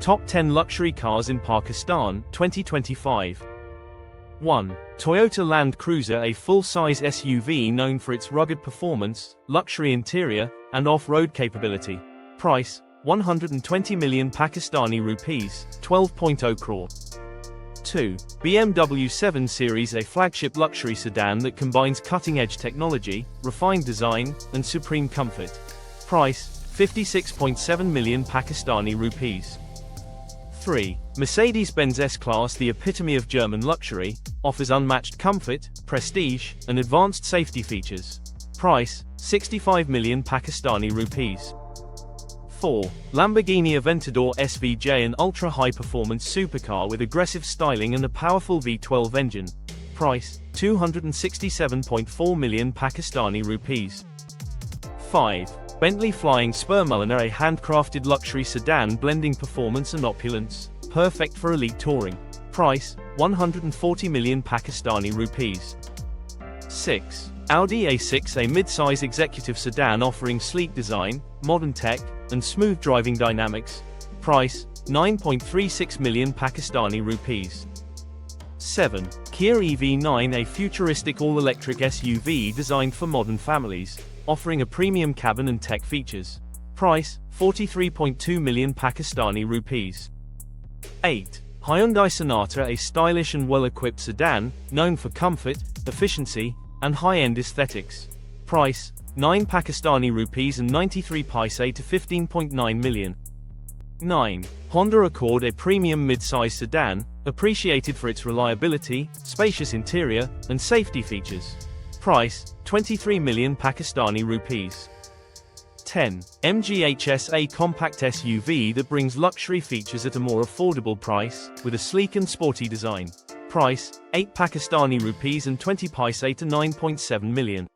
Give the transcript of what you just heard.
Top 10 Luxury Cars in Pakistan, 2025. 1. Toyota Land Cruiser, a full-size SUV known for its rugged performance, luxury interior, and off-road capability. Price, 120 million Pakistani rupees, 12.0 crore. 2. BMW 7 Series, a flagship luxury sedan that combines cutting-edge technology, refined design, and supreme comfort. Price, 56.7 million Pakistani rupees. 3. Mercedes-Benz S-Class, the epitome of German luxury, offers unmatched comfort, prestige, and advanced safety features. Price, 65 million Pakistani rupees. 4. Lamborghini Aventador SVJ, an ultra-high-performance supercar with aggressive styling and a powerful V12 engine. Price, 267.4 million Pakistani rupees. 5. Bentley Flying Spur Mulliner, a handcrafted luxury sedan blending performance and opulence, perfect for elite touring. Price, 140 million Pakistani rupees. 6. Audi A6, a mid-size executive sedan offering sleek design, modern tech, and smooth driving dynamics. Price, 9.36 million Pakistani rupees. 7. Kia EV9, a futuristic all-electric SUV designed for modern families, offering a premium cabin and tech features. Price, 43.2 million Pakistani rupees. 8. Hyundai Sonata, a stylish and well-equipped sedan, known for comfort, efficiency, and high-end aesthetics. Price, 9 Pakistani rupees and 93 paise to 15.9 million. 9. Honda Accord, a premium mid-size sedan, appreciated for its reliability, spacious interior, and safety features. Price, 23 million Pakistani rupees. 10. MG HS, a compact SUV that brings luxury features at a more affordable price, with a sleek and sporty design. Price, 8 Pakistani rupees and 20 paise to 9.7 million.